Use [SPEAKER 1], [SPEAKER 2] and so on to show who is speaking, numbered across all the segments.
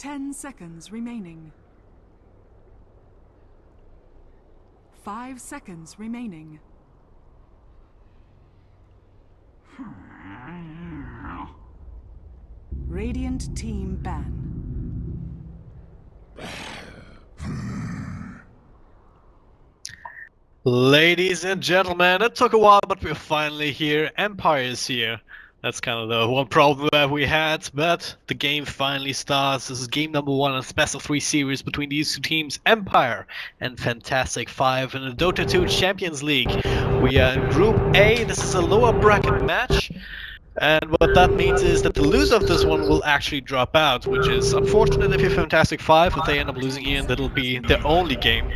[SPEAKER 1] 10 seconds remaining. 5 seconds remaining. Radiant team ban.
[SPEAKER 2] Ladies and gentlemen, it took a while, but we're finally here. Empire is here. That's kind of the one problem that we had, but the game finally starts. This is game number 1 in a best of 3 series between these two teams, Empire and Fantastic 5 in the Dota 2 Champions League. We are in Group A. This is a lower bracket match. And what that means is that the loser of this one will actually drop out, which is unfortunate if you're Fantastic 5. If they end up losing here, that'll be their only game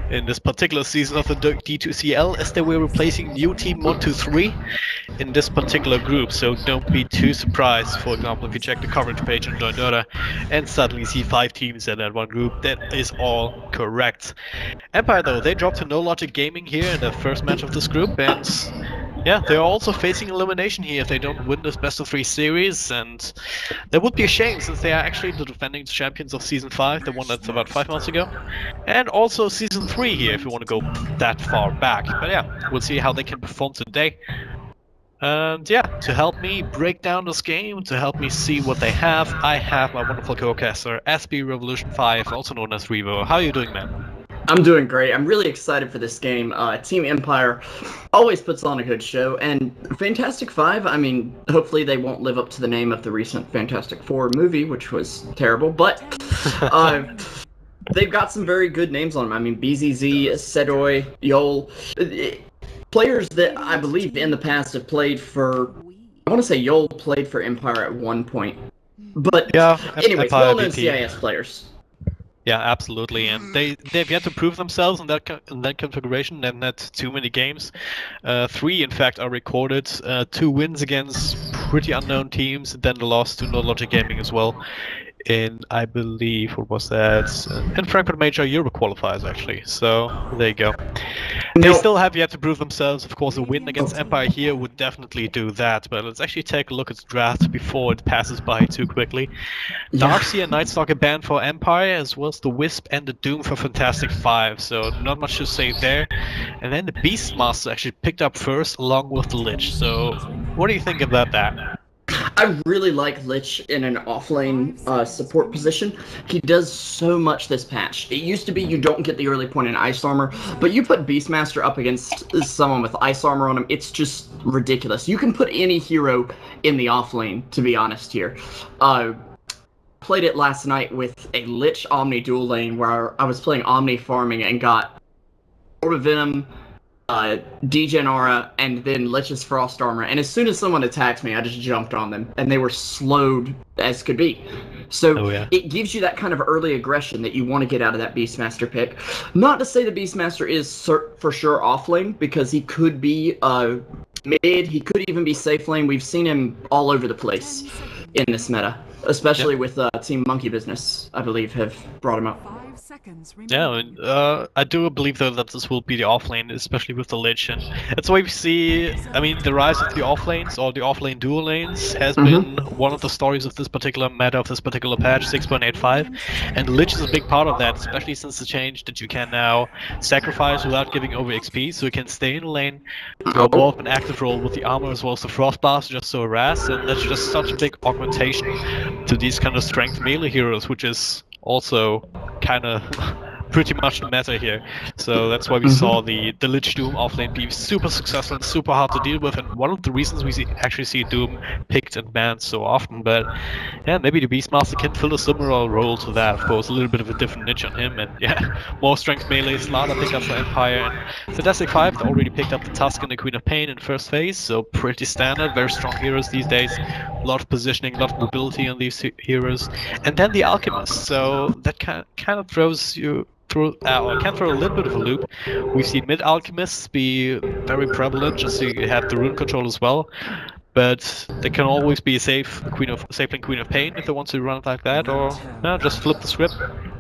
[SPEAKER 2] in this particular season of the D2CL, as they were replacing new team 123 in this particular group. So don't be too surprised, for example, if you check the coverage page on Dota and suddenly see 5 teams in that one group. That is all correct. Empire, though, they dropped to No Logic Gaming here in the first match of this group, and yeah, they're also facing elimination here if they don't win this best of 3 series, and that would be a shame since they are actually the defending champions of Season 5, the one that's about 5 months ago, and also Season 3 here if you want to go that far back. But yeah, we'll see how they can perform today. And yeah, to help me break down this game, to help me see what they have, I have my wonderful co-caster, SB Revolution 5, also known as Revo. How are you doing, man?
[SPEAKER 3] I'm doing great. I'm really excited for this game. Team Empire always puts on a good show, and Fantastic 5, I mean, hopefully they won't live up to the name of the recent Fantastic 4 movie, which was terrible, but they've got some very good names on them. I mean, BZZ, Sedoy, Yol, players that I believe in the past have played for, I want to say Yol played for Empire at one point, but yeah, anyways, well-known CIS players.
[SPEAKER 2] Yeah, absolutely, and they've yet to prove themselves in that configuration. They've had too many games. 3, in fact, are recorded. 2 wins against pretty unknown teams, then the loss to No Logic Gaming as well. In, I believe, what was that? In Frankfurt Major Euro qualifiers, actually. So there you go. They still have yet to prove themselves. Of course, a win against Empire here would definitely do that. But let's actually take a look at the draft before it passes by too quickly. Darkseer and Nightstalker banned for Empire, as well as the Wisp and the Doom for Fantastic 5. So not much to say there. And then the Beastmaster actually picked up first, along with the Lich. So what do you think about that?
[SPEAKER 3] I really like Lich in an offlane support position. He does so much this patch. It used to be you don't get the early point in Ice Armor, but you put Beastmaster up against someone with Ice Armor on him, it's just ridiculous. You can put any hero in the offlane, to be honest here. Played it last night with a Lich Omni dual lane where I was playing Omni farming and got Orb of Venom, Degen Aura, and then Lich's Frost Armor, and as soon as someone attacked me, I just jumped on them, and they were slowed as could be. So it gives you that kind of early aggression that you want to get out of that Beastmaster pick. Not to say the Beastmaster is for sure offlane, because he could be mid, he could even be safe lane. We've seen him all over the place in this meta, especially with Team Monkey Business, I believe, have brought him up.
[SPEAKER 2] Yeah, and, I do believe though that this will be the offlane, especially with the Lich, and that's why we see, I mean, the rise of the offlanes, or the offlane dual lanes, has been one of the stories of this particular meta, of this particular patch, 6.85, and Lich is a big part of that, especially since the change that you can now sacrifice without giving over XP, so you can stay in the lane, go more of an active role with the armor as well as the Frost Blast, just to harass, and that's just such a big augmentation to these kind of strength melee heroes, which is also kind of pretty much the meta here. So that's why we saw the Lich Doom offlane be super successful and super hard to deal with, and one of the reasons we actually see Doom picked and banned so often. But yeah, maybe the Beastmaster can fill a similar role to that. Of course, a little bit of a different niche on him, and yeah, more strength melee, Slaughter pickup for Empire, and Fantastic 5 already picked up the Tusk and the Queen of Pain in first phase, so pretty standard, very strong heroes these days. A lot of positioning, a lot of mobility on these heroes. And then the Alchemist, so that kind of throws you through, or can throw a little bit of a loop. We've seen mid-Alchemists be very prevalent, just so you have the rune control as well. But they can always be a safe lane Queen of Pain if they want to run it like that, or just flip the script,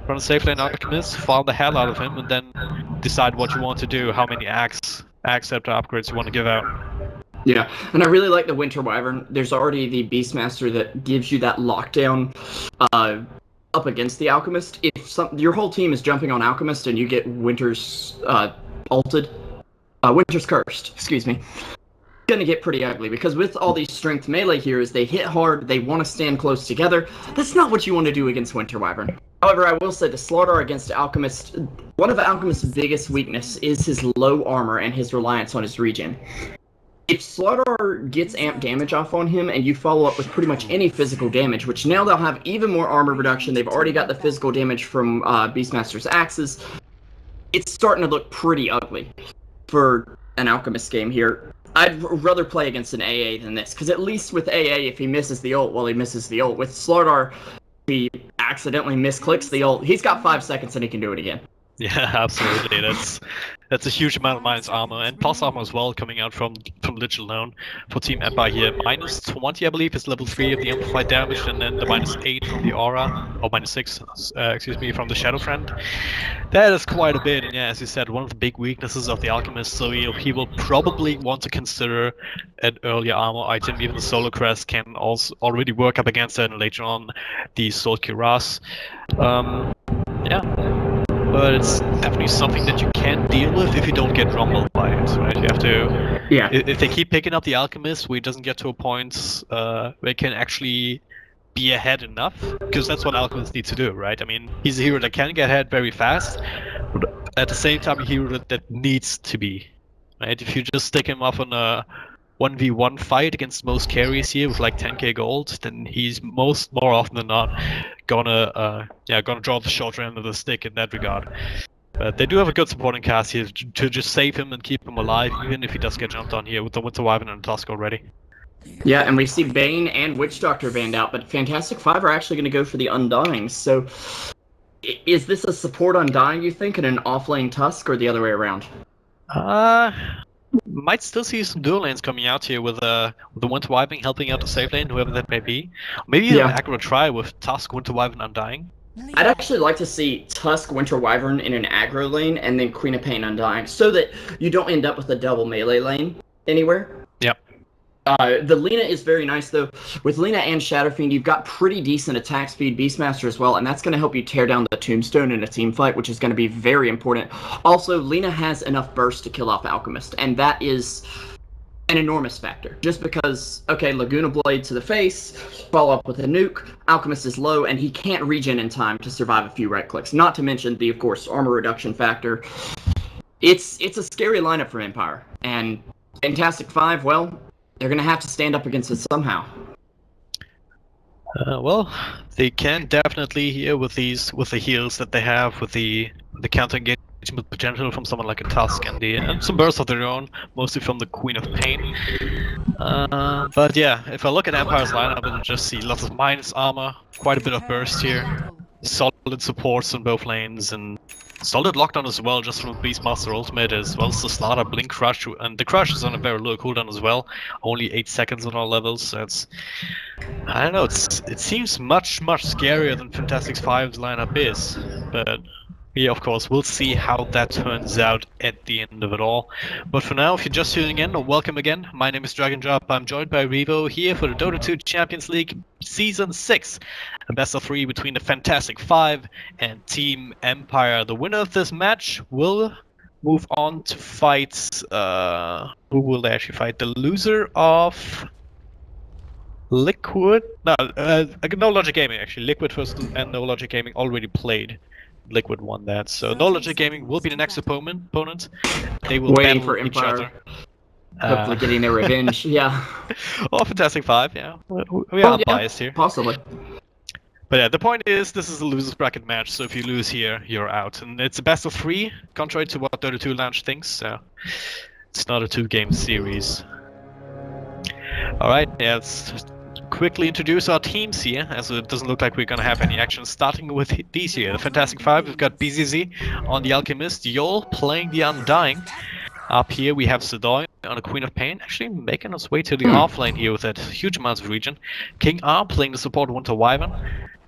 [SPEAKER 2] run a safe lane Alchemist, farm the hell out of him, and then decide what you want to do, how many axe scepter upgrades you want to give out.
[SPEAKER 3] Yeah, and I really like the Winter Wyvern. There's already the Beastmaster that gives you that lockdown up against the Alchemist, if your whole team is jumping on Alchemist and you get Winter's ulted, Winter's Cursed, excuse me, it's gonna get pretty ugly, because with all these strength melee heroes, they hit hard, they want to stand close together. That's not what you want to do against Winter Wyvern. However, I will say the Slardar against Alchemist, one of Alchemist's biggest weakness is his low armor and his reliance on his regen. If Slardar gets amp damage off on him and you follow up with pretty much any physical damage, which now they'll have even more armor reduction, they've already got the physical damage from Beastmaster's axes, it's starting to look pretty ugly for an Alchemist game here. I'd rather play against an AA than this, because at least with AA, if he misses the ult, well, he misses the ult. With Slardar, he accidentally misclicks the ult. He's got 5 seconds and he can do it again.
[SPEAKER 2] Yeah, absolutely. That's a huge amount of minus armor, and plus armor as well, coming out from Lich alone for Team Empire here. Minus 20, I believe, is level 3 of the amplified damage, and then the minus 8 from the aura, or minus 6, excuse me, from the Shadow Friend. That is quite a bit, and yeah, as you said, one of the big weaknesses of the Alchemist, so he will probably want to consider an earlier armor item. Even the Solar Crest can also already work up against it, and later on the Sword Cuirass. Yeah. But it's definitely something that you can deal with if you don't get rumbled by it, right? You have to... Yeah. If they keep picking up the Alchemist, where it doesn't get to a point where it can actually be ahead enough, because that's what Alchemists need to do, right? I mean, he's a hero that can get ahead very fast, but at the same time a hero that needs to be, right? If you just stick him off on a 1v1 fight against most carries here with like 10k gold, then he's more often than not gonna draw the short end of the stick in that regard. But they do have a good supporting cast here to just save him and keep him alive, even if he does get jumped on here with the Winter Wyvern and Tusk already.
[SPEAKER 3] Yeah, and we see Bane and Witch Doctor banned out, but Fantastic Five are actually going to go for the Undying. So, is this a support Undying, you think, and an offlane Tusk, or the other way around?
[SPEAKER 2] Might still see some dual lanes coming out here with the Winter Wyvern helping out the safe lane, whoever that may be. Maybe an aggro try with Tusk, Winter Wyvern, Undying.
[SPEAKER 3] I'd actually like to see Tusk, Winter Wyvern in an aggro lane, and then Queen of Pain, Undying, so that you don't end up with a double melee lane anywhere.
[SPEAKER 2] Yep.
[SPEAKER 3] The Lina is very nice, though. With Lina and Shadow Fiend, you've got pretty decent attack speed, Beastmaster as well, and that's going to help you tear down the Tombstone in a team fight, which is going to be very important. Also, Lina has enough burst to kill off Alchemist, and that is an enormous factor. Just because, okay, Laguna Blade to the face, follow up with a nuke, Alchemist is low, and he can't regen in time to survive a few right clicks. Not to mention the, of course, armor reduction factor. It's a scary lineup for Empire, and Fantastic Five, well, they're going to have to stand up against it somehow.
[SPEAKER 2] Well, they can definitely here with the heals that they have, with the counter engagement potential from someone like a Tusk and some bursts of their own, mostly from the Queen of Pain. But yeah, if I look at Empire's lineup, I'll just see lots of minus armor, quite a bit of burst here, solid supports on both lanes, and solid lockdown as well, just from Beastmaster Ultimate, as well as the Slaughter Blink Crush, and the Crush is on a very low cooldown as well, only 8 seconds on all levels, so it's... I don't know, it seems much scarier than Fantastic Five's lineup is, but yeah, of course, we'll see how that turns out at the end of it all. But for now, if you're just tuning in, welcome again. My name is Dragon Drop. I'm joined by Revo here for the Dota 2 Champions League Season 6. A best of 3 between the Fantastic Five and Team Empire. The winner of this match will move on to fight... who will they actually fight? The loser of... Liquid? No, No Logic Gaming actually. Liquid first and No Logic Gaming already played. Liquid won that, so No Logic Gaming will be the next opponent. They will
[SPEAKER 3] waiting for
[SPEAKER 2] each
[SPEAKER 3] Empire.
[SPEAKER 2] other.
[SPEAKER 3] Hopefully getting their revenge, yeah.
[SPEAKER 2] Or Fantastic Five, yeah. We are biased here.
[SPEAKER 3] Possibly.
[SPEAKER 2] But yeah, the point is, this is a loser's bracket match, so if you lose here, you're out. And it's a best of 3, contrary to what Dota 2 Launch thinks, so it's not a 2-game series. Alright, yeah, let's just quickly introduce our teams here, as it doesn't look like we're gonna have any action. Starting with these here, the Fantastic Five, we've got BZZ on the Alchemist, Yol playing the Undying. Up here we have Sedoy on a Queen of Pain, actually making us way to the offlane here with that huge amounts of regen. King R playing the support Winter Wyvern,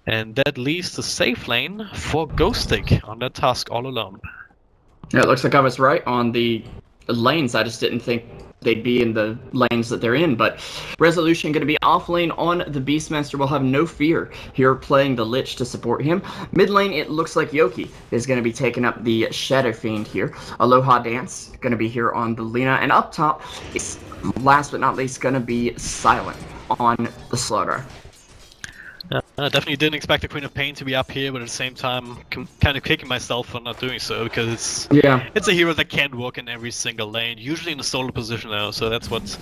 [SPEAKER 2] and that leaves the safe lane for Ghostic on that Tusk all alone.
[SPEAKER 3] Yeah, it looks like I was right on the lanes. I just didn't think they'd be in the lanes that they're in, but Resolution going to be off lane on the Beastmaster. Will have no fear here playing the Lich to support him. Mid lane, it looks like Yoki is going to be taking up the Shadow Fiend here. Aloha Dance going to be here on the Lina, and up top, is, last but not least, going to be Silent on the Slaughter.
[SPEAKER 2] I definitely didn't expect the Queen of Pain to be up here, but at the same time, kind of kicking myself for not doing so, because it's a hero that can't work in every single lane, usually in a solo position though, so that's what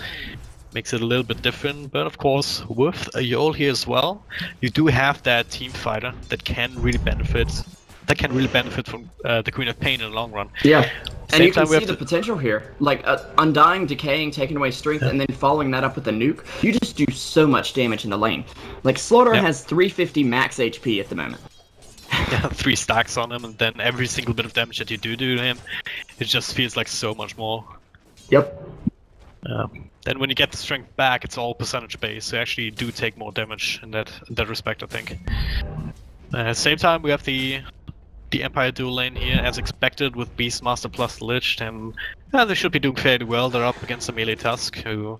[SPEAKER 2] makes it a little bit different. But of course, with a Yol here as well, you do have that team fighter that can really benefit from the Queen of Pain in the long run.
[SPEAKER 3] Yeah. And you can see the potential here, like Undying, Decaying, taking away strength, and then following that up with a nuke. You just do so much damage in the lane. Like, Slaughter has 350 max HP at the moment.
[SPEAKER 2] Yeah, 3 stacks on him, and then every single bit of damage that you do to him, it just feels like so much more.
[SPEAKER 3] Yep.
[SPEAKER 2] Then when you get the strength back, it's all percentage based, so you actually do take more damage in that respect, I think. At the same time, we have the Empire dual lane here, as expected, with Beastmaster plus Lich, and they should be doing fairly well. They're up against a melee Tusk, who,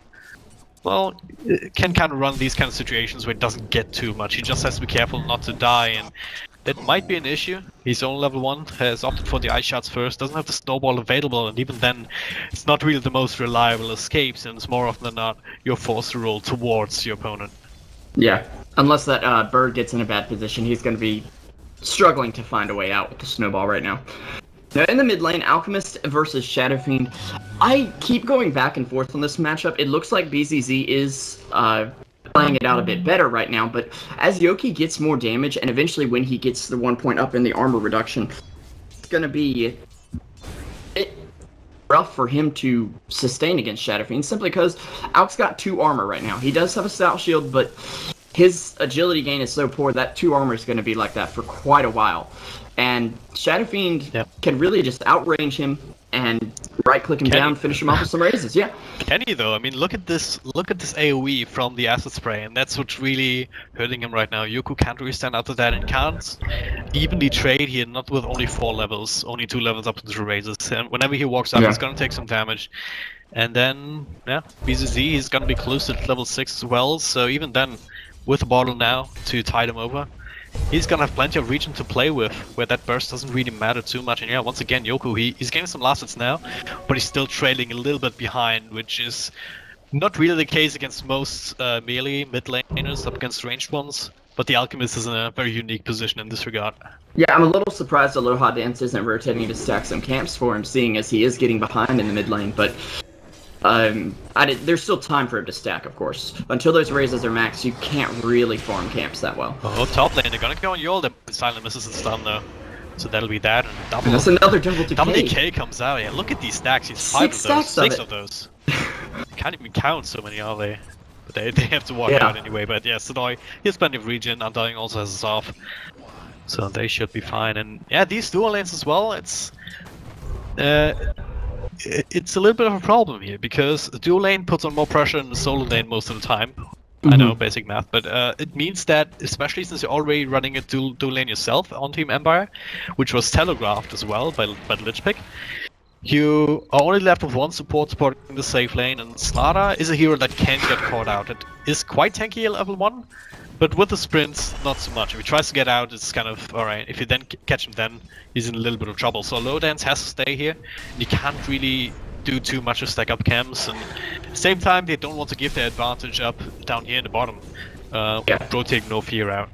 [SPEAKER 2] well, can kind of run these kind of situations where it doesn't get too much. He just has to be careful not to die, and that might be an issue. He's only level 1, has opted for the ice shots first, doesn't have the snowball available, and even then, it's not really the most reliable escapes, and it's more often than not, you're forced to roll towards your opponent.
[SPEAKER 3] Yeah, unless that bird gets in a bad position, he's going to be struggling to find a way out with the snowball right now. Now in the mid lane, Alchemist versus Shadow Fiend. I keep going back and forth on this matchup. It looks like BZZ is playing it out a bit better right now, but as Yoki gets more damage, and eventually when he gets the 1 point up in the armor reduction, it's going to be rough for him to sustain against Shadow Fiend, simply because Alk's got 2 armor right now. He does have a stout shield, but his agility gain is so poor that 2 armor is going to be like that for quite a while. And Shadow Fiend can really just outrange him and right-click him down, finish him off with some raises. Yeah.
[SPEAKER 2] Can he though? I mean, look at this AoE from the acid spray, and that's what's really hurting him right now. Yoku can't really stand up to that and can't evenly trade here, not with only 4 levels, only 2 levels up to the raises. And whenever he walks up, he's gonna take some damage. And then, BZZ is gonna be close to level 6 as well, so even then, with a bottle now to tide him over, he's gonna have plenty of region to play with, where that burst doesn't really matter too much. And yeah, once again, Yoku, he's getting some last hits now, but he's still trailing a little bit behind, which is not really the case against most melee mid laners up against ranged ones. But the Alchemist is in a very unique position in this regard. Yeah,
[SPEAKER 3] I'm a little surprised Aloha Dance isn't rotating to stack some camps for him, seeing as he is getting behind in the mid lane, but there's still time for him to stack, of course. Until those raises are max, you can't really farm camps that well.
[SPEAKER 2] Oh, top lane, they're gonna go on Yol, the silent misses and stun though. So that'll be that, and double.
[SPEAKER 3] And that's another double decay.
[SPEAKER 2] Double decay comes out, yeah, look at these stacks, he's 5 of those, 6 of those. Can't even count so many, are they? But they have to walk out anyway, but yeah, Sonoy, he has plenty of regen, Undying also has his off. So they should be fine, and yeah, these dual lanes as well, it's a little bit of a problem here, because the dual lane puts on more pressure than the solo lane most of the time. I know, basic math, but it means that, especially since you're already running a dual lane yourself on Team Empire, which was telegraphed as well by the Lich pick, you are only left with 1 support supporting the safe lane, and Slaughter is a hero that can get caught out. It is quite tanky at level 1, but with the sprints, not so much. If he tries to get out, it's kind of alright. If you then catch him, then he's in a little bit of trouble. So Low Dance has to stay here, and you can't really do too much to stack up camps. And at the same time, they don't want to give their advantage up down here in the bottom. Rotate No Fear out.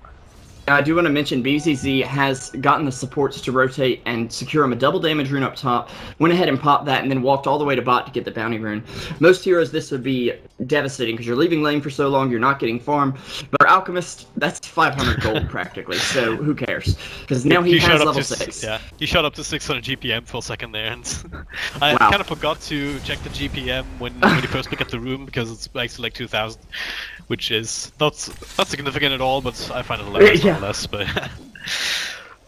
[SPEAKER 3] I do want to mention BZZ has gotten the supports to rotate and secure him a double damage rune up top, went ahead and popped that, and then walked all the way to bot to get the bounty rune. Most heroes, this would be devastating because you're leaving lane for so long, you're not getting farm. But our Alchemist, that's 500 gold practically, so who cares? Because now he has level 6.
[SPEAKER 2] Yeah, he shot up to 600 GPM for a second there, and I kind of forgot to check the GPM when you first pick up the room, because it's actually like 2000, which is not significant at all, but I find it hilarious. Less, but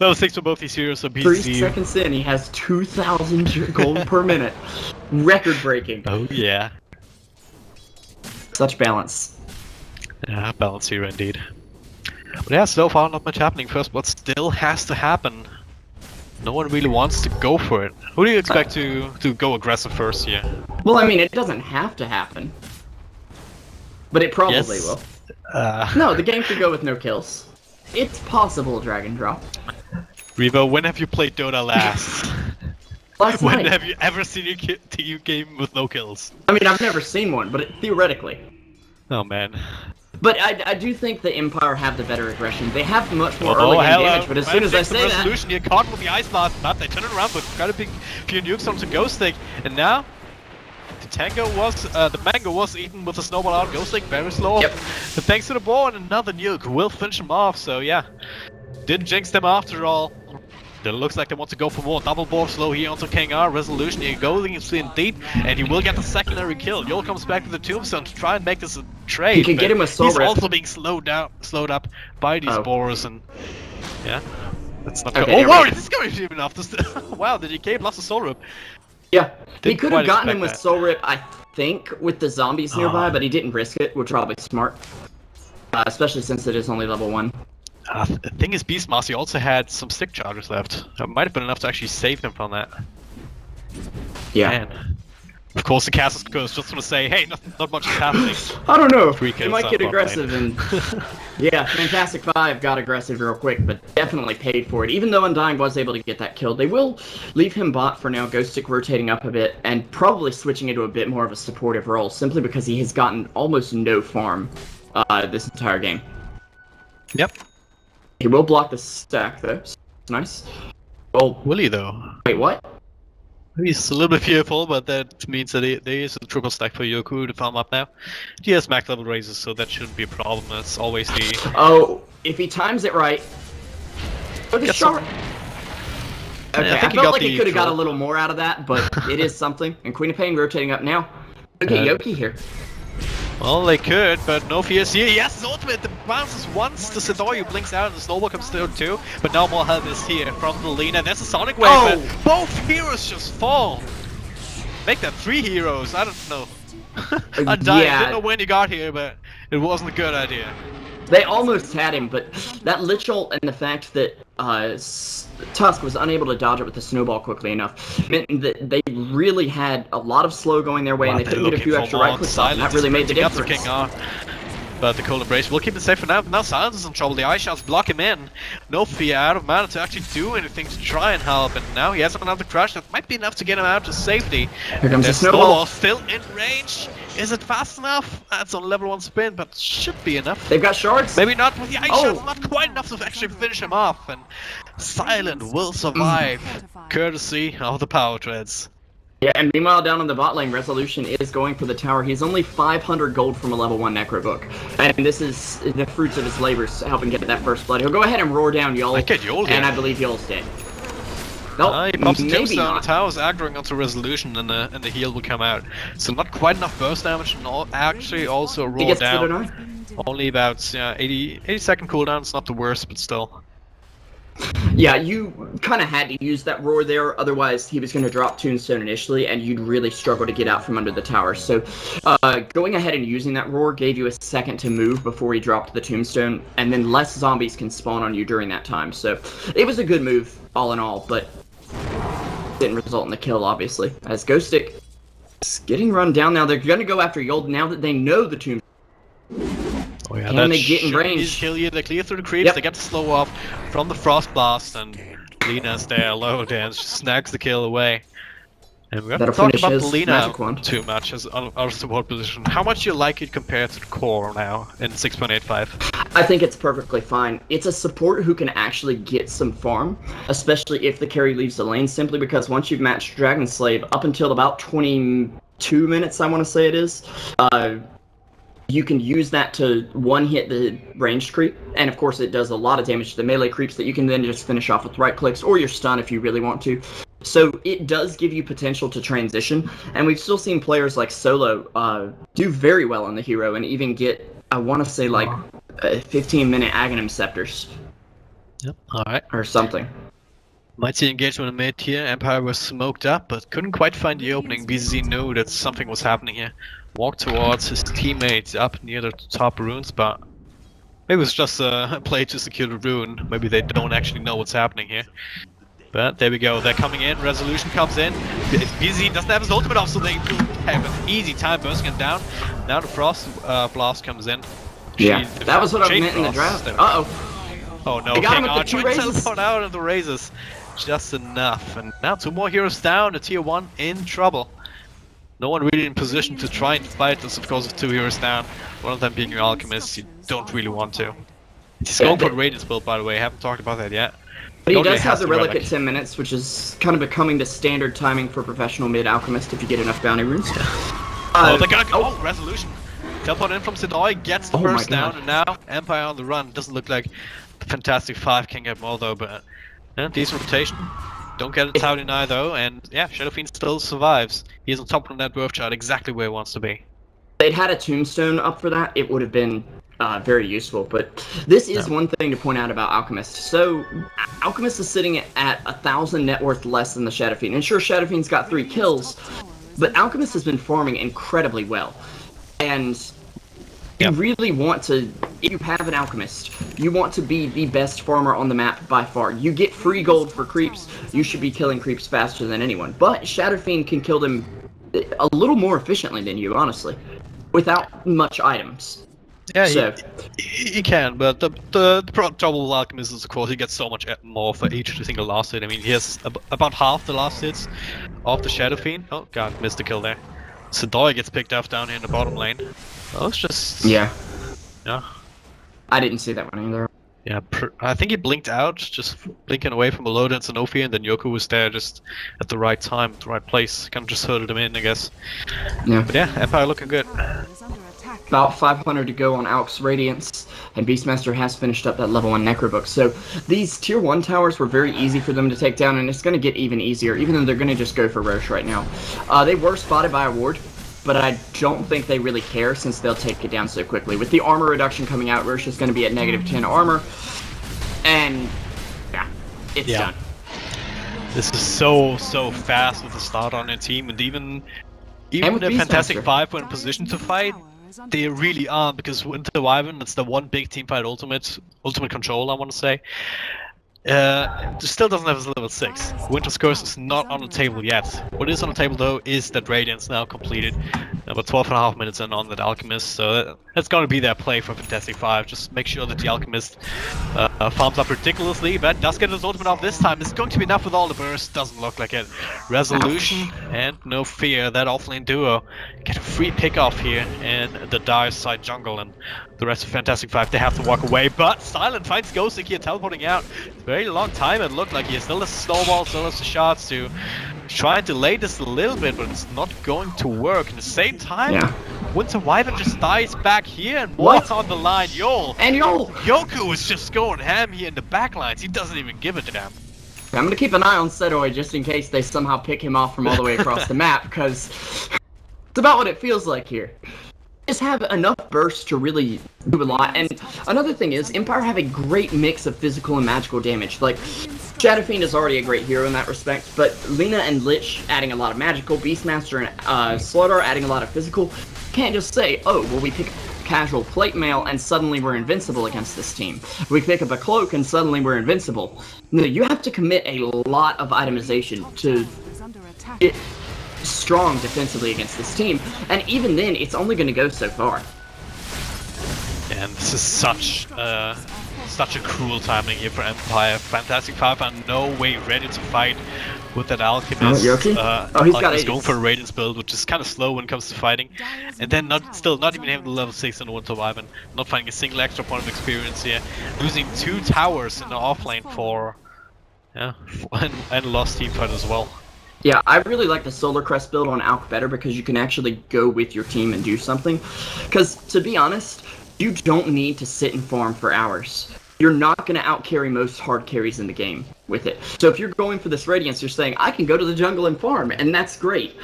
[SPEAKER 2] level 6 for both these heroes, so BZZ.
[SPEAKER 3] 3 seconds in, he has 2,000 gold per minute. Record breaking.
[SPEAKER 2] Oh yeah.
[SPEAKER 3] Such balance.
[SPEAKER 2] Yeah, balance here indeed. But yeah, so far not much happening. First blood still has to happen. No one really wants to go for it. Who do you expect to go aggressive first here?
[SPEAKER 3] Well, I mean, it doesn't have to happen. But it probably
[SPEAKER 2] Yes.
[SPEAKER 3] will. No, the game could go with no kills. It's possible, Dragon Drop.
[SPEAKER 2] Revo, when have you played Dota last?
[SPEAKER 3] Last
[SPEAKER 2] When
[SPEAKER 3] night.
[SPEAKER 2] have you ever seen a team game with no kills?
[SPEAKER 3] I mean, I've never seen one, but theoretically.
[SPEAKER 2] Oh man.
[SPEAKER 3] But I do think the Empire have the better aggression. They have much more
[SPEAKER 2] Oh,
[SPEAKER 3] early game
[SPEAKER 2] hello.
[SPEAKER 3] damage, but as soon as I say that...
[SPEAKER 2] Resolution here, caught with the Ice Blast, but they turn it around with quite a big few nukes onto Ghost Stick, and now the mango was eaten with a snowball out. Ghost Stick very slow.
[SPEAKER 3] Yep.
[SPEAKER 2] But thanks to the ball and another nuke will finish him off. So yeah, didn't jinx them after all. It looks like they want to go for more. Double ball slow here onto King R. Resolution here going in deep, and he will get the secondary kill. Yol comes back to the Tombstone to try and make this a trade.
[SPEAKER 3] He can get him with Soul
[SPEAKER 2] He's
[SPEAKER 3] Rip.
[SPEAKER 2] also being slowed up by these boars, and yeah, that's not
[SPEAKER 3] Okay,
[SPEAKER 2] good. Oh
[SPEAKER 3] here
[SPEAKER 2] wow,
[SPEAKER 3] we go.
[SPEAKER 2] this is going to be enough. Wow, the DK lost the Soul Rip.
[SPEAKER 3] Yeah, he
[SPEAKER 2] Didn't
[SPEAKER 3] could have
[SPEAKER 2] quite
[SPEAKER 3] gotten him
[SPEAKER 2] expect
[SPEAKER 3] with
[SPEAKER 2] that.
[SPEAKER 3] Soul Rip, I think, with the zombies nearby, but he didn't risk it, which is probably smart. Especially since it is only level 1.
[SPEAKER 2] The thing is, Beastmaster also had some stick charges left. That might have been enough to actually save him from that.
[SPEAKER 3] Yeah.
[SPEAKER 2] Man. Of course, the Castle's Curse just want to say, hey, not much is happening.
[SPEAKER 3] I don't know.
[SPEAKER 2] Three
[SPEAKER 3] They
[SPEAKER 2] kills
[SPEAKER 3] might
[SPEAKER 2] on
[SPEAKER 3] get
[SPEAKER 2] bot lane.
[SPEAKER 3] aggressive and... Yeah, Fantastic 5 got aggressive real quick, but definitely paid for it. Even though Undying was able to get that kill, they will leave him bot for now, Ghost Stick rotating up a bit, and probably switching into a bit more of a supportive role, simply because he has gotten almost no farm this entire game.
[SPEAKER 2] Yep.
[SPEAKER 3] He will block the stack, though. So nice. Oh,
[SPEAKER 2] Will he though?
[SPEAKER 3] wait, what?
[SPEAKER 2] He's a little bit fearful, but that means that there is a triple stack for Yoku to farm up now. He has max level raises, so that shouldn't be a problem. That's always the...
[SPEAKER 3] Oh, if he times it right. Look at
[SPEAKER 2] Get
[SPEAKER 3] short. Okay,
[SPEAKER 2] I
[SPEAKER 3] I,
[SPEAKER 2] think he
[SPEAKER 3] felt
[SPEAKER 2] got
[SPEAKER 3] like he
[SPEAKER 2] the
[SPEAKER 3] could have got a
[SPEAKER 2] draw.
[SPEAKER 3] little more out of that, but it is something. And Queen of Pain rotating up now. Look at Yoki here.
[SPEAKER 2] Well, they could, but no fears here. Yes, his ultimate bounces once. The Sidoryu blinks out and the Snowball comes through too. But now more help is here from the Lina. There's a Sonic Wave,
[SPEAKER 3] Oh!
[SPEAKER 2] but both heroes just fall. Make that 3 heroes, I don't know. Undying,
[SPEAKER 3] yeah.
[SPEAKER 2] didn't know when you got here, but it wasn't a good idea.
[SPEAKER 3] They almost had him, but that Lich ult and the fact that Tusk was unable to dodge it with the snowball quickly enough meant that they really had a lot of slow going their way, and they couldn't get a few extra right clicks off, and that really made the difference.
[SPEAKER 2] But the Cold Embrace will keep it safe for now. Now Silence is in trouble. The Ice Shots block him in. No fear, out of mana to actually do anything to try and help. And now he has another crush that might be enough to get him out to safety.
[SPEAKER 3] Here comes the
[SPEAKER 2] There's
[SPEAKER 3] snowball.
[SPEAKER 2] still in range. Is it fast enough? That's on level 1 spin, but should be enough.
[SPEAKER 3] They've got shards.
[SPEAKER 2] Maybe not with the Ice
[SPEAKER 3] Oh.
[SPEAKER 2] Shots, not quite enough to actually finish him off. And Silent will survive, courtesy of the Power Treads.
[SPEAKER 3] Yeah, and meanwhile down on the bot lane, Resolution is going for the tower. He's only 500 gold from a level 1 Necro book. And this is the fruits of his labors helping get that first blood. He'll go ahead and roar down Yol.
[SPEAKER 2] I get Yol here.
[SPEAKER 3] And I believe Yol's dead. Nope,
[SPEAKER 2] He pops the
[SPEAKER 3] maybe
[SPEAKER 2] tombstone, the
[SPEAKER 3] not.
[SPEAKER 2] tower's aggroing onto Resolution, and the heal will come out. So not quite enough burst damage, and actually also
[SPEAKER 3] He
[SPEAKER 2] roll
[SPEAKER 3] gets to
[SPEAKER 2] down.
[SPEAKER 3] deny.
[SPEAKER 2] Only about 80 second cooldown, it's not the worst, but still.
[SPEAKER 3] Yeah, you kind of had to use that roar there, otherwise he was going to drop Tombstone initially, and you'd really struggle to get out from under the tower. So, going ahead and using that roar gave you a second to move before he dropped the Tombstone, and then less zombies can spawn on you during that time. So, it was a good move, all in all, but didn't result in the kill, obviously. As Ghost Stick is getting run down now, they're going to go after Yold now that they know the Tombstone.
[SPEAKER 2] Oh yeah,
[SPEAKER 3] Can they get in range?
[SPEAKER 2] Kill you, they clear through the creeps,
[SPEAKER 3] Yep.
[SPEAKER 2] they get the slow off from the Frost Blast, and Lina's there, low dance, just snags the kill away. And we haven't
[SPEAKER 3] That'll
[SPEAKER 2] talked
[SPEAKER 3] finish
[SPEAKER 2] about
[SPEAKER 3] his
[SPEAKER 2] the Lina
[SPEAKER 3] magic wand.
[SPEAKER 2] too much as our support position. How much do you like it compared to the core now in 6.85?
[SPEAKER 3] I think it's perfectly fine. It's a support who can actually get some farm, especially if the carry leaves the lane, simply because once you've matched Dragon Slave up until about 22 minutes, I want to say it is, you can use that to one-hit the ranged creep, and of course it does a lot of damage to the melee creeps that you can then just finish off with right clicks or your stun if you really want to. So it does give you potential to transition, and we've still seen players like Solo do very well on the hero and even get, I want to say, like 15-minute Aghanim Scepters
[SPEAKER 2] Yep, alright.
[SPEAKER 3] or something.
[SPEAKER 2] Might see engagement in mid here. Empire was smoked up, but couldn't quite find the opening. BZZ knew that something was happening here. Walked towards his teammates up near the top rune spot. Maybe it was just a play to secure the rune. Maybe they don't actually know what's happening here. But there we go, they're coming in, Resolution comes in, BZ doesn't have his ultimate off, so they do have an easy time bursting him down. Now the Frost Blast comes in.
[SPEAKER 3] Yeah, that was what I meant in the draft. Uh-oh.
[SPEAKER 2] Oh no,
[SPEAKER 3] They got him
[SPEAKER 2] King
[SPEAKER 3] with the
[SPEAKER 2] Archer
[SPEAKER 3] two raises.
[SPEAKER 2] teleport out of the raises. Just enough. And now 2 more heroes down, the tier 1 in trouble. No one really in position to try and fight this, of course, with 2 heroes down. One of them being your Alchemist, you don't really want to. He's going for the Radiance build, by the way, haven't talked about that yet.
[SPEAKER 3] But he does have the Relic at 10 minutes, which is kind of becoming the standard timing for professional mid-Alchemist if you get enough bounty runes.
[SPEAKER 2] Oh, they're gonna go! Oh, Resolution! Teleport in from Sidoi, gets the burst down, and now Empire on the run. Doesn't look like the Fantastic 5 can get more though, but decent rotation. Don't get a Tau deny though, and yeah, Shadow Fiend still survives. He's on top of that birth chart, exactly where he wants to be.
[SPEAKER 3] If they'd had a tombstone up for that, it would have been very useful, but this is one thing to point out about Alchemist. So, Alchemist is sitting at 1,000 net worth less than the Shadow Fiend. And sure, Shadow Fiend's got 3 kills, but Alchemist has been farming incredibly well. And you really want to, if you have an Alchemist, you want to be the best farmer on the map by far. You get free gold for creeps, you should be killing creeps faster than anyone. But Shadow Fiend can kill them a little more efficiently than you, honestly, without much items.
[SPEAKER 2] Yeah,
[SPEAKER 3] so,
[SPEAKER 2] he can, but the trouble with Alchemist is, of course, he gets so much more for each single last hit. I mean, he has about half the last hits of the Shadow Fiend. Oh god, missed the kill there. Sidoi gets picked off down here in the bottom lane. Oh, it's just... Yeah.
[SPEAKER 3] I didn't see that one either.
[SPEAKER 2] Yeah, I think he blinked out, just blinking away from Aloda and Sanofi, and then Yoku was there just at the right time, the right place. Kind of just herded him in, I guess.
[SPEAKER 3] Yeah.
[SPEAKER 2] But yeah, Empire looking good.
[SPEAKER 3] About 500 to go on Alch's Radiance, and Beastmaster has finished up that level 1 Necrobook. So these tier 1 towers were very easy for them to take down, and it's going to get even easier, even though they're going to just go for Roche right now. They were spotted by a ward, but I don't think they really care since they'll take it down so quickly. With the armor reduction coming out, Roche is going to be at -10 armor, and yeah, it's done.
[SPEAKER 2] This is so fast with the start on their team, and even the Fantastic 5 were in position to fight. They really aren't, because Winter Wyvern, it's the one big teamfight ultimate control, I want to say. Still doesn't have his level 6. Winter's Curse is not on the table yet. What is on the table though is that Radiance now completed. About 12.5 minutes in on that Alchemist, so that's going to be their play for Fantastic 5. Just make sure that the Alchemist farms up ridiculously, but does get his ultimate off this time. It's going to be enough with all the bursts, doesn't look like it. Resolution, and no fear, that offlane duo get a free pick off here in the dire side jungle, and the rest of Fantastic 5, they have to walk away, but Silent finds Ghostic here teleporting out. Very long time, it looked like he still has snowballs, still has the shots to try and delay this a little bit, but it's not going to work. At the same time, Winter Wyvern just dies back here, and what's on the line? Yoku is just going ham here in the backlines. He doesn't even give a damn.
[SPEAKER 3] I'm gonna keep an eye on Setoi just in case they somehow pick him off from all the way across the map, because it's about what it feels like here. Just have enough bursts to really do a lot. And another thing is, Empire have a great mix of physical and magical damage. Like, Shadow Fiend is already a great hero in that respect, but Lina and Lich adding a lot of magical, Beastmaster and Slaughter adding a lot of physical. Can't just say, oh, well, we pick up casual plate mail and suddenly we're invincible against this team. We pick up a cloak and suddenly we're invincible. No, you have to commit a lot of itemization to get strong defensively against this team, and even then, it's only going to go so far.
[SPEAKER 2] And this is such a cruel timing here for Empire. Fantastic 5 are no way ready to fight with that Alchemist.
[SPEAKER 3] He's got
[SPEAKER 2] going for a Radiance build, which is kind of slow when it comes to fighting. And then not even having the level 6 in the Winter Wyvern, not finding a single extra point of experience here. Losing 2 towers in the offlane for and lost teamfight as well.
[SPEAKER 3] Yeah, I really like the Solar Crest build on Alch better because you can actually go with your team and do something. Because, to be honest, you don't need to sit and farm for hours. You're not going to out-carry most hard carries in the game with it. So if you're going for this Radiance, you're saying, I can go to the jungle and farm, and that's great.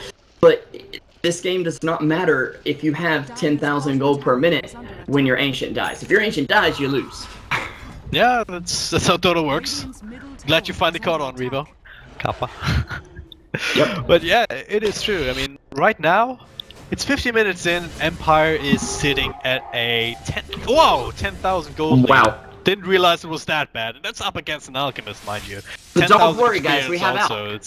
[SPEAKER 3] But this game does not matter if you have 10,000 gold per minute when your Ancient dies. If your Ancient dies, you lose.
[SPEAKER 2] Yeah, that's how Dota works. Glad you finally caught on, Rebo. Kappa.
[SPEAKER 3] Yep.
[SPEAKER 2] But yeah, it is true. I mean, right now, it's 50 minutes in, Empire is sitting at a 10,000 gold lead.
[SPEAKER 3] Wow.
[SPEAKER 2] Didn't realize it was that bad, and that's up against an alchemist, mind you.
[SPEAKER 3] But don't worry, guys, we have
[SPEAKER 2] also,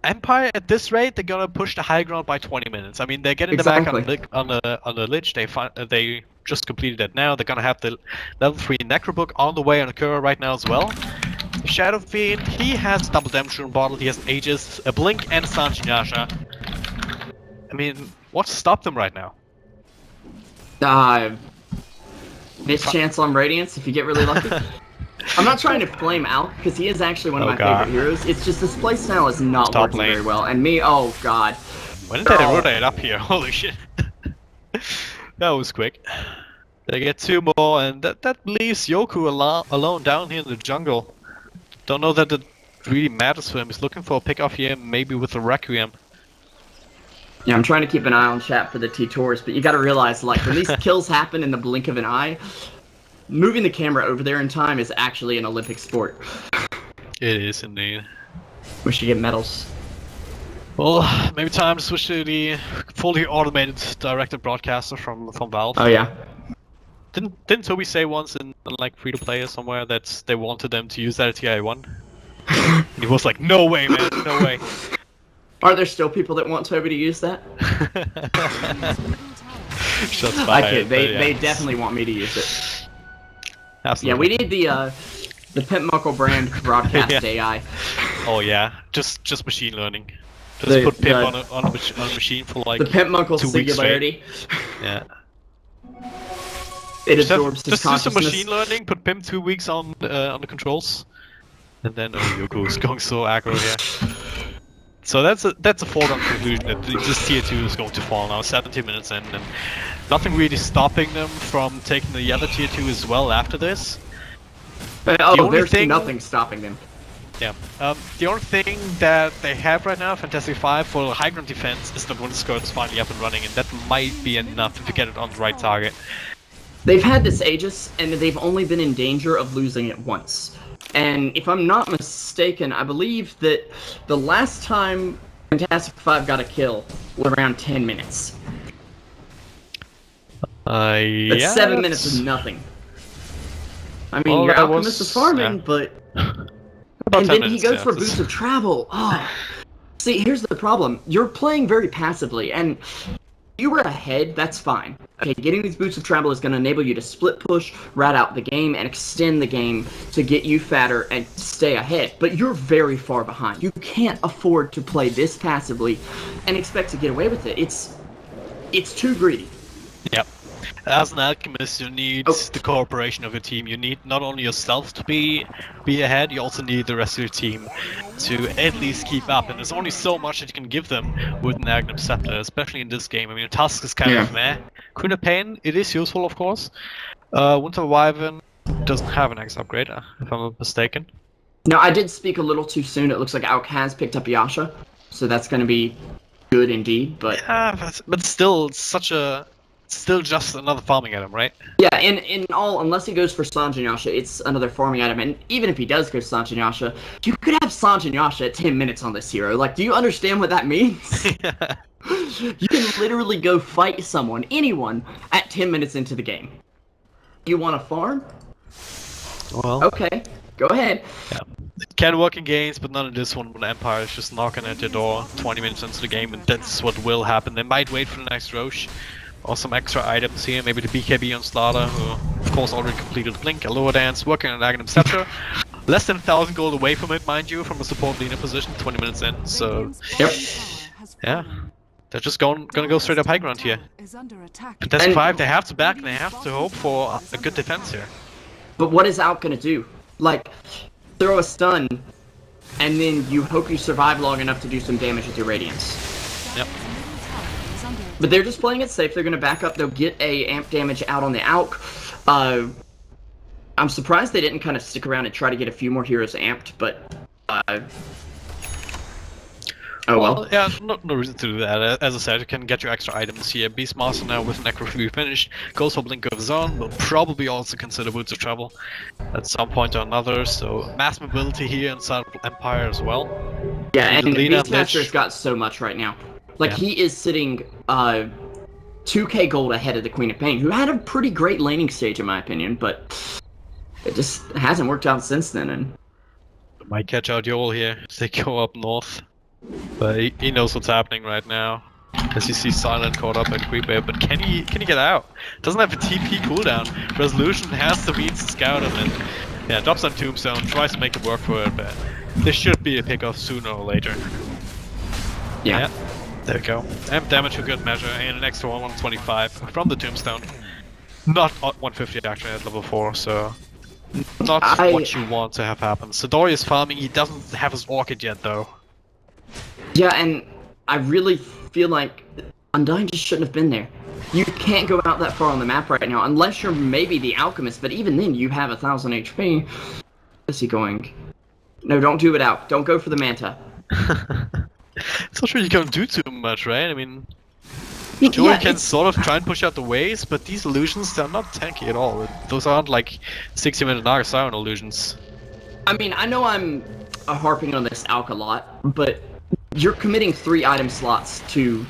[SPEAKER 2] Empire at this rate, they're gonna push the high ground by 20 minutes. I mean, they're getting the back on the Lich. They just completed that now. They're gonna have the level 3 Necrobook on the way on Akura right now as well. Shadow Fiend, he has double damage rune bottle. He has Aegis, a Blink, and Sanjinyasha. I mean, what's stopped them right now?
[SPEAKER 3] Mischance on Radiance if you get really lucky. I'm not trying to flame out because he is actually one of my favorite heroes. It's just this playstyle is not working very well. And me, oh god.
[SPEAKER 2] When did they rotate up here? Holy shit. That was quick. They get 2 more, and that leaves Yoku alone down here in the jungle. Don't know that it really matters for him. He's looking for a pick-off here, maybe with a Requiem.
[SPEAKER 3] Yeah, I'm trying to keep an eye on chat for the T-Tours, but you gotta realize, like, when these kills happen in the blink of an eye, moving the camera over there in time is actually an Olympic sport.
[SPEAKER 2] It is indeed.
[SPEAKER 3] We should get medals.
[SPEAKER 2] Well, maybe time to switch to the fully automated directed broadcaster from Valve.
[SPEAKER 3] Oh yeah.
[SPEAKER 2] Didn't Toby say once in like free-to-play somewhere that they wanted them to use that at TI1? And he was like, no way, man, no way.
[SPEAKER 3] Are there still people that want Toby to use that?
[SPEAKER 2] Shots fired.
[SPEAKER 3] They definitely want me to use it.
[SPEAKER 2] Absolutely.
[SPEAKER 3] Yeah, we need the Pimp Muckle brand broadcast AI.
[SPEAKER 2] Oh yeah, just machine learning. Just put Pimp on a machine for like
[SPEAKER 3] the Pimp Muckle
[SPEAKER 2] 2 weeks
[SPEAKER 3] singularity.
[SPEAKER 2] Yeah.
[SPEAKER 3] It absorbs his consciousness.
[SPEAKER 2] Just do some machine learning. Put Pimp 2 weeks on the controls, and then Yoko is going so aggro here. So that's a foregone conclusion that this tier 2 is going to fall now. 70 minutes in, and nothing really stopping them from taking the other tier 2 as well after this.
[SPEAKER 3] There's nothing stopping them.
[SPEAKER 2] Yeah. The only thing that they have right now, Fantastic 5, for high ground defense is that when the skirt is finally up and running, and that might be enough if you get it on the right target.
[SPEAKER 3] They've had this Aegis, and they've only been in danger of losing it once. And if I'm not mistaken, I believe that the last time Fantastic 5 got a kill was around 10 minutes. That's 7 minutes of nothing. I mean, your Alchemist is farming, but... And then he goes for Boots of Travel. Oh. See, here's the problem. You're playing very passively, and if you were ahead, that's fine. Okay, getting these Boots of Travel is going to enable you to split push, rat out the game, and extend the game to get you fatter and stay ahead. But you're very far behind. You can't afford to play this passively and expect to get away with it. It's too greedy.
[SPEAKER 2] Yep. As an alchemist, you need the cooperation of your team. You need not only yourself to be ahead, you also need the rest of your team to at least keep up. And there's only so much that you can give them with an Aghanim Scepter, especially in this game. I mean, Tusk is kind of meh. Queen of Pain, it is useful, of course. Winter Wyvern doesn't have an X upgrade, if I'm not mistaken.
[SPEAKER 3] No, I did speak a little too soon. It looks like Auk has picked up Yasha, so that's going to be good indeed. But
[SPEAKER 2] yeah, but still, it's still just another farming item, right?
[SPEAKER 3] Yeah, unless he goes for Sanjinyasha, it's another farming item, and even if he does go Sanjinyasha, you could have Sanjinyasha at 10 minutes on this hero. Like, do you understand what that means? You can literally go fight someone, anyone, at 10 minutes into the game. You want to farm?
[SPEAKER 2] Well...
[SPEAKER 3] Okay, go ahead.
[SPEAKER 2] Yeah. It can work in games, but not in this one when Empire is just knocking at your door 20 minutes into the game, and that's what will happen. They might wait for the next Roche. Or some extra items here, maybe the BKB on Slaughter, who of course already completed Blink, a Lower Dance, working on Aghanim Scepter. Less than 1,000 gold away from it, mind you, from a support leader position, 20 minutes in, so... Yep. Yeah. They're just gonna go straight up high ground here. Fantastic 5, they have to back, and they have to hope for a good defense here.
[SPEAKER 3] But what is Alk gonna do? Like, throw a stun, and then you hope you survive long enough to do some damage with your Radiance.
[SPEAKER 2] Yep.
[SPEAKER 3] But they're just playing it safe. They're going to back up. They'll get a amp damage out on the Alk. I'm surprised they didn't kind of stick around and try to get a few more heroes amped, but... oh well.
[SPEAKER 2] Yeah, no reason to do that. As I said, you can get your extra items here. Beastmaster now with Necrophy finished. Goes for Blink of his own. Will probably also consider Boots of Travel at some point or another. So mass mobility here inside Empire as well.
[SPEAKER 3] Yeah, and Beastmaster's got so much right now. Like, he is sitting 2 2k gold ahead of the Queen of Pain, who had a pretty great laning stage in my opinion, but it just hasn't worked out since then. And
[SPEAKER 2] might catch out Joel here as they go up north. But he knows what's happening right now. As you see Silent caught up at creep wave, but can he get out? Doesn't have a TP cooldown. Resolution has the means to scout him and yeah, drops on Tombstone, tries to make it work for it, but there should be a pickoff sooner or later.
[SPEAKER 3] yeah.
[SPEAKER 2] There we go. And damage for good measure, and an extra 125 from the Tombstone. Not 150 actually at level 4, so not what you want to have happen. Sidori is farming, he doesn't have his Orchid yet though.
[SPEAKER 3] Yeah, and I really feel like Undyne just shouldn't have been there. You can't go out that far on the map right now, unless you're maybe the Alchemist, but even then you have 1000 HP. Where's he going? No, don't do it out. Don't go for the Manta.
[SPEAKER 2] It's not really gonna do too much, right? I mean, Joey can sort of try and push out the waves, but these illusions, they're not tanky at all. Those aren't like 60-minute Naga Siren illusions.
[SPEAKER 3] I mean, I know I'm harping on this Alk a lot, but you're committing 3 item slots to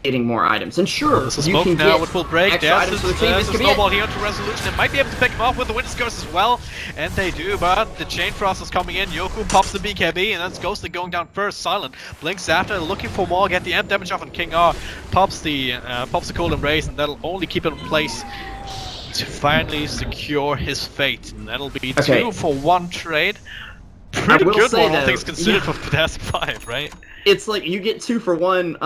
[SPEAKER 3] getting more items. And sure,
[SPEAKER 2] there's a
[SPEAKER 3] you
[SPEAKER 2] smoke
[SPEAKER 3] can
[SPEAKER 2] now
[SPEAKER 3] get
[SPEAKER 2] with full break.
[SPEAKER 3] extra items for the team.
[SPEAKER 2] There's a snowball here to Resolution. They might be able to pick him off with the Winter's Curse as well. And they do, but the Chain Frost is coming in. Yoku pops the BKB, and that's Ghostly going down first. Silent blinks after, looking for more. Get the amp damage off on King R. Pops the Cold Embrace, and that'll only keep him in place to finally secure his fate. And that'll be 2 for 1 trade. Pretty good one, all things considered for Fantastic 5, right?
[SPEAKER 3] It's like you get 2 for 1.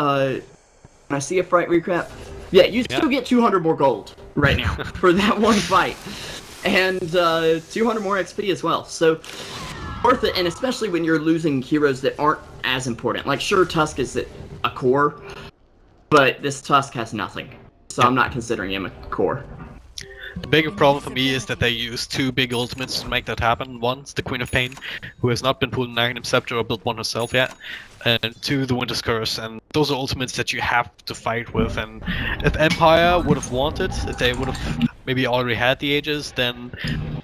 [SPEAKER 3] I see a Fright recap. Yeah, you still get 200 more gold right now for that one fight, and 200 more XP as well. So worth it, and especially when you're losing heroes that aren't as important. Like, sure, Tusk is a core, but this Tusk has nothing, so I'm not considering him a core.
[SPEAKER 2] The bigger problem for me is that they use 2 big ultimates to make that happen. One's the Queen of Pain, who has not been pulling Magnum Scepter or built one herself yet, and 2, the Winter's Curse, and those are ultimates that you have to fight with. And if Empire would have wanted, if they would have maybe already had the Aegis, then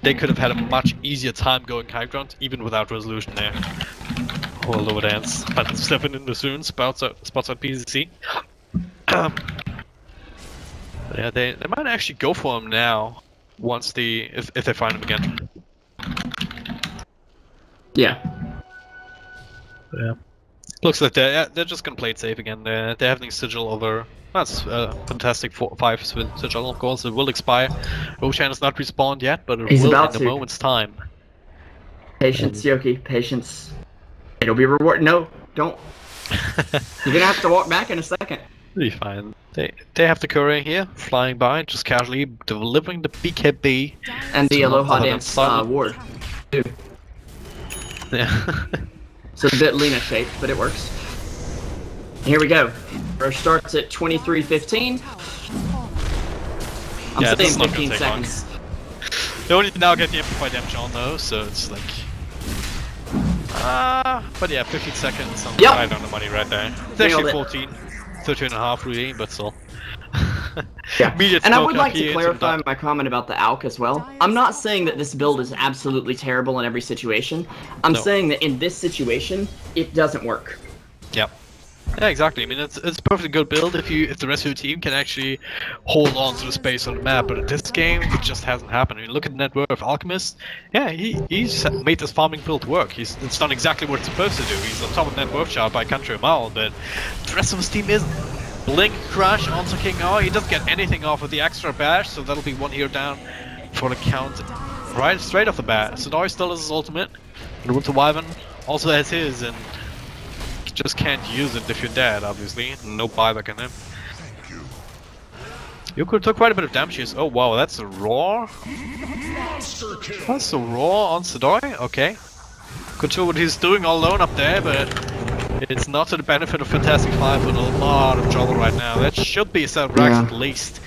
[SPEAKER 2] they could have had a much easier time going high ground, even without Resolution there. Hold over dance, but stepping in the soon, spots out PCC. Yeah, they might actually go for him now, once if they find him again.
[SPEAKER 3] Yeah.
[SPEAKER 2] Yeah. Looks like they're just gonna play it safe again. They're having sigil over. That's fantastic. 5 sigil, of course. It will expire. Roshan is not respawned yet, but it will in a moment's time.
[SPEAKER 3] Patience, Yoki. Patience. It'll be rewarded. No, don't. You're gonna have to walk back in a second.
[SPEAKER 2] It'll be fine. They have the courier here, flying by, just casually delivering the BKB.
[SPEAKER 3] And the Aloha Dance ward, too.
[SPEAKER 2] Yeah.
[SPEAKER 3] It's a bit Lena shaped, but it works. Here we go. First starts at 23:15. I'm saying 15 seconds.
[SPEAKER 2] They only now get the amplified damage on though, so it's like... but yeah, 15 seconds on right on the money right there. It's actually 14. 13.5 really, but still.
[SPEAKER 3] Yeah. And I would like to clarify my comment about the Alk as well. I'm not saying that this build is absolutely terrible in every situation. I'm saying that in this situation, it doesn't work.
[SPEAKER 2] Yep. Yeah, exactly. I mean, it's a perfectly good build if the rest of your team can actually hold on to the space on the map. But in this game, it just hasn't happened. I mean, look at the net worth of Alchemist. Yeah, he's made this farming build work. It's done exactly what it's supposed to do. He's on top of net worth chart by country mile, but the rest of his team isn't. Blink Crush onto King R. He doesn't get anything off of the extra bash, so that'll be 1 hero down for the count. Right, straight off the bat. Sidori still has his ultimate. And Winter Wyvern also has his, and just can't use it if you're dead, obviously. No buyback in him. Yuko took quite a bit of damage. Oh wow, that's a roar? That's a roar on Sidori? Okay. Not sure what he's doing all alone up there, but it's not to the benefit of Fantastic 5 with a lot of trouble right now. That should be a set of racks at least.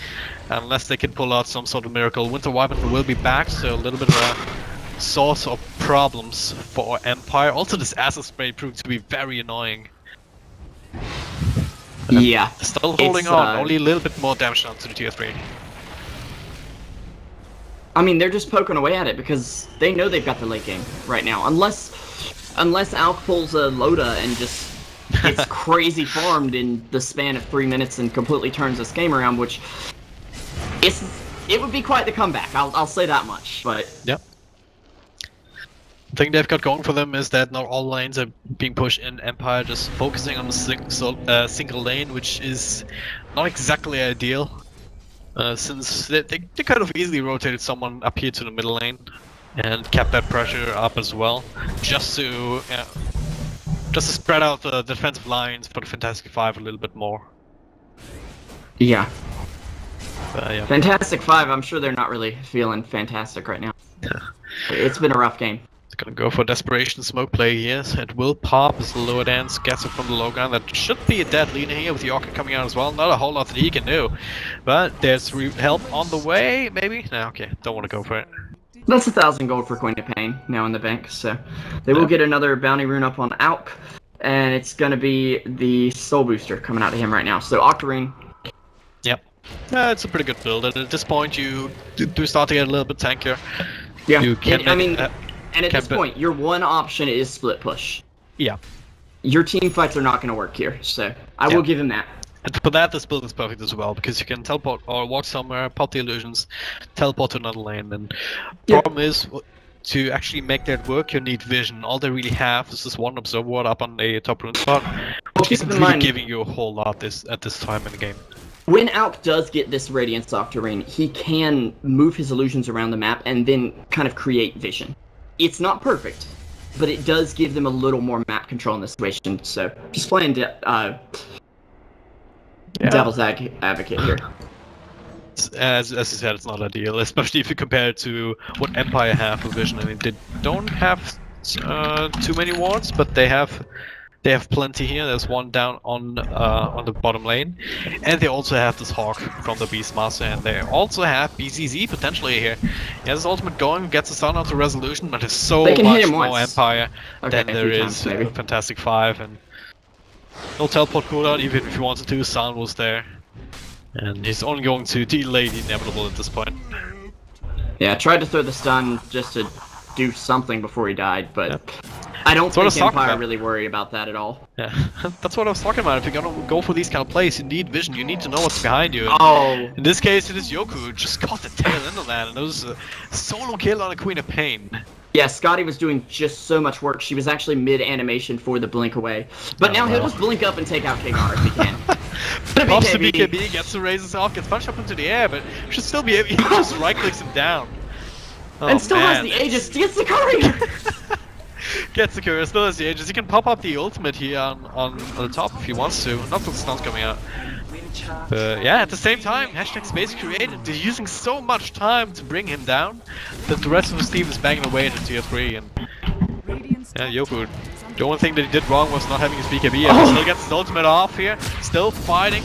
[SPEAKER 2] Unless they can pull out some sort of miracle. Winter Wyvern will be back, so a little bit of a source of problems for Empire. Also, this acid spray proved to be very annoying.
[SPEAKER 3] Yeah.
[SPEAKER 2] Still holding on, only a little bit more damage down to the tier 3.
[SPEAKER 3] I mean, they're just poking away at it because they know they've got the late game right now. Unless Alk pulls a Loda and just it's crazy farmed in the span of 3 minutes and completely turns this game around, which it would be quite the comeback. I'll say that much. But
[SPEAKER 2] yep. The thing they've got going for them is that not all lanes are being pushed in Empire, just focusing on a single lane, which is not exactly ideal. Since they could have easily rotated someone up here to the middle lane and kept that pressure up as well, just to spread out the defensive lines for the Fantastic Five a little bit more.
[SPEAKER 3] Yeah.
[SPEAKER 2] Yeah.
[SPEAKER 3] Fantastic Five, I'm sure they're not really feeling fantastic right now. It's been a rough game.
[SPEAKER 2] Gonna go for desperation smoke play here. It will pop as the lower dance gets it from the low ground. That should be a dead leader here with the Orca coming out as well. Not a whole lot that he can do, but there's help on the way. Maybe no. Okay, don't want to go for it.
[SPEAKER 3] That's 1,000 gold for Queen of Pain now in the bank, so they will get another bounty rune up on Auk, and it's gonna be the soul booster coming out to him right now. So Octarine.
[SPEAKER 2] Yep, it's a pretty good build, and at this point you do start to get a little bit tankier.
[SPEAKER 3] Yeah,
[SPEAKER 2] you can.
[SPEAKER 3] And at this point, your one option is split push.
[SPEAKER 2] Yeah.
[SPEAKER 3] Your team fights are not going to work here, so I will give him that.
[SPEAKER 2] And for that, this build is perfect as well, because you can teleport or walk somewhere, pop the illusions, teleport to another lane, and the problem is, to actually make that work, you need vision. All they really have is this one observer ward up on the top rune spot, which isn't really giving you a whole lot at this time in the game.
[SPEAKER 3] When Auk does get this Radiance Octarine, he can move his illusions around the map and then kind of create vision. It's not perfect, but it does give them a little more map control in this situation. So just playing devil's advocate here.
[SPEAKER 2] As you said, it's not ideal, especially if you compare it to what Empire have for vision. I mean, they don't have too many wards, but they have plenty here. There's one down on the bottom lane, and they also have this Hawk from the Beastmaster, and they also have BZZ potentially here. He has his ultimate going, gets a stun onto Resolution, but there's so much more Empire than there is Fantastic Five, and no teleport cooldown even if he wanted to. Sound was there, and he's only going to delay the inevitable at this point.
[SPEAKER 3] Yeah, I tried to throw the stun just to do something before he died, but I don't think Empire really worry about that at all.
[SPEAKER 2] Yeah, that's what I was talking about. If you're gonna go for these kind of plays, you need vision. You need to know what's behind you. And in this case, it is Yoku who just caught the tail end of that, and it was a solo kill on a Queen of Pain.
[SPEAKER 3] Yeah, Scotty was doing just so much work. She was actually mid-animation for the blink away. But now he'll just blink up and take out KR if he can.
[SPEAKER 2] Pops the BKB, gets the raises off, gets punched up into the air, but should still be able to just right-clicks him down.
[SPEAKER 3] And still has the Aegis, gets the courier!
[SPEAKER 2] Gets the courier, still has the Aegis. He can pop up the ultimate here on the top if he wants to, not with the stuns coming out. Yeah, at the same time, hashtag space created. They're using so much time to bring him down that the rest of his team is banging away into tier 3. And yeah, Yoku, the only thing that he did wrong was not having his BKB. He still gets his ultimate off here, still fighting.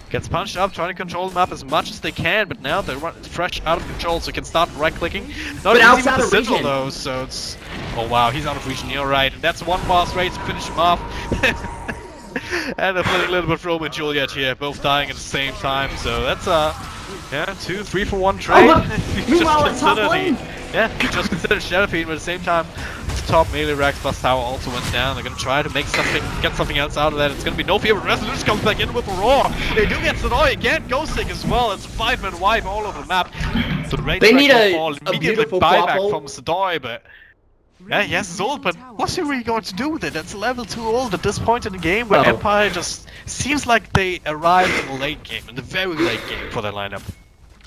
[SPEAKER 2] Gets punched up, trying to control the map as much as they can, but now they're fresh out of control, so you can start right-clicking. Not easy with the sigil though, so it's... Oh wow, he's out of region, you're right. And that's one boss raid to finish him off. And they're playing a little bit of Romeo and Juliet here, both dying at the same time, so that's yeah, 2, 3 for 1 trade. You just consider Shadow Fiend, but at the same time, top melee Rex plus tower also went down. They're gonna try to get something else out of that. It's gonna be no fear, but Resolution comes back in with a roar. They do get Sonoy again, Ghosting as well. It's a 5-man wipe all over the map. So the they need a beautiful buyback from Sonoy, but yeah, he has his ult, but what's he really going to do with it? That's level 2 ult at this point in the game, where Empire just seems like they arrived in the late game, in the very late game for their lineup.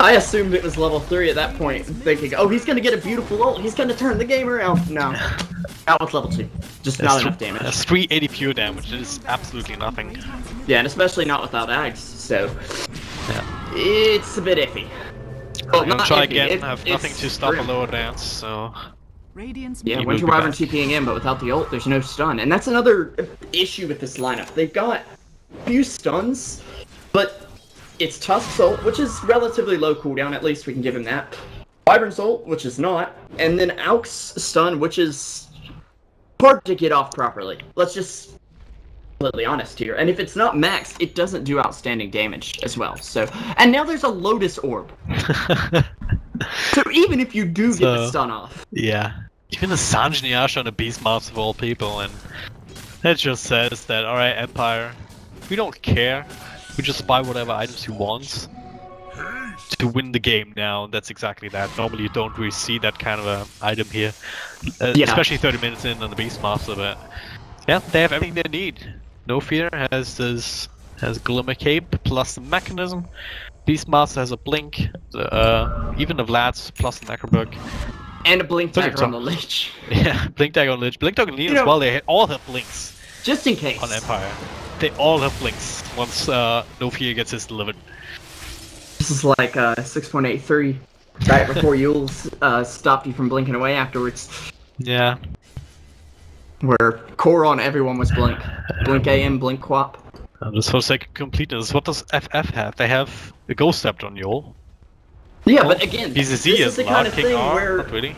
[SPEAKER 3] I assumed it was level 3 at that point, thinking, oh, he's gonna get a beautiful ult, he's gonna turn the game around. No. That was level 2. Just not enough damage.
[SPEAKER 2] That's 380 pure damage, it is absolutely nothing.
[SPEAKER 3] Yeah, and especially not without Ags, so...
[SPEAKER 2] Yeah.
[SPEAKER 3] It's a bit iffy.
[SPEAKER 2] Well, I'm gonna try again, I have nothing to stop a lower dance, so...
[SPEAKER 3] Yeah, Winter Wyvern TPing in, but without the ult, there's no stun. And that's another issue with this lineup. They've got a few stuns, but it's Tusk's ult, which is relatively low cooldown, at least we can give him that. Wyvern's ult, which is not. And then Auk's stun, which is hard to get off properly. Let's just be completely honest here. And if it's not max, it doesn't do outstanding damage as well. So, and now there's a Lotus Orb. So even if you do get the stun off.
[SPEAKER 2] Yeah. Even a Sanjiniasha on a Beastmaster of all people, and It just says that, alright, Empire, we don't care. We just buy whatever items you want to win the game now. That's exactly that. Normally you don't really see that kind of a item here. Especially 30 minutes in on the Beastmaster, but yeah, they have everything they need. No Fear has Glimmer Cape plus the Mechanism. Beastmaster has a Blink, even the Vlads plus the Necroburg.
[SPEAKER 3] And a Blink Dagger on the Lich.
[SPEAKER 2] Yeah, Blink Dagger on Lich. Blink Dagger on Lich as well, they all have Blinks.
[SPEAKER 3] Just in case.
[SPEAKER 2] On Empire. They all have Blinks once No Fear gets his delivered.
[SPEAKER 3] This is like 6.83. Right before Yules stopped you from blinking away afterwards.
[SPEAKER 2] Yeah.
[SPEAKER 3] Where core on everyone was Blink. Blink AM, Blink Quap.
[SPEAKER 2] Just for sake of completeness, what does FF have? They have a Ghost Scepter on Yol.
[SPEAKER 3] Yeah, but again,
[SPEAKER 2] BCC
[SPEAKER 3] this is the kind of
[SPEAKER 2] King
[SPEAKER 3] thing
[SPEAKER 2] R,
[SPEAKER 3] where...
[SPEAKER 2] not really.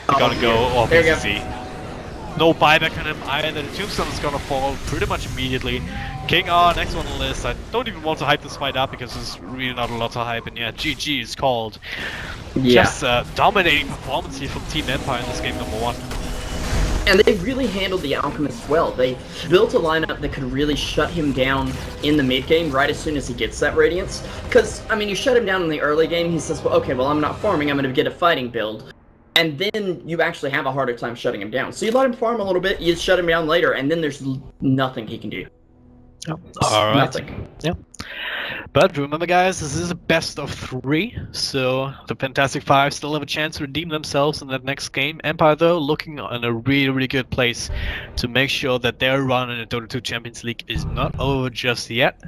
[SPEAKER 2] They're gonna go off
[SPEAKER 3] there you
[SPEAKER 2] BCC. No buyback on him either. The Tombstone is gonna fall pretty much immediately. King R, next one on the list. I don't even want to hype this fight up because there's really not a lot to hype, and yeah, GG is called.
[SPEAKER 3] Yeah.
[SPEAKER 2] Just dominating performance here from Team Empire in this game number 1.
[SPEAKER 3] And they really handled the Alchemist well. They built a lineup that could really shut him down in the mid game right as soon as he gets that Radiance. Because, I mean, you shut him down in the early game, he says, well, okay, well, I'm not farming, I'm going to get a fighting build. And then you actually have a harder time shutting him down. So you let him farm a little bit, you shut him down later, and then there's nothing he can do.
[SPEAKER 2] Oh, alright.
[SPEAKER 3] Nothing.
[SPEAKER 2] Yeah. But remember guys, this is a best of 3, so the Fantastic Five still have a chance to redeem themselves in that next game. Empire though, looking in a really good place to make sure that their run in the Dota 2 Champions League is not over just yet.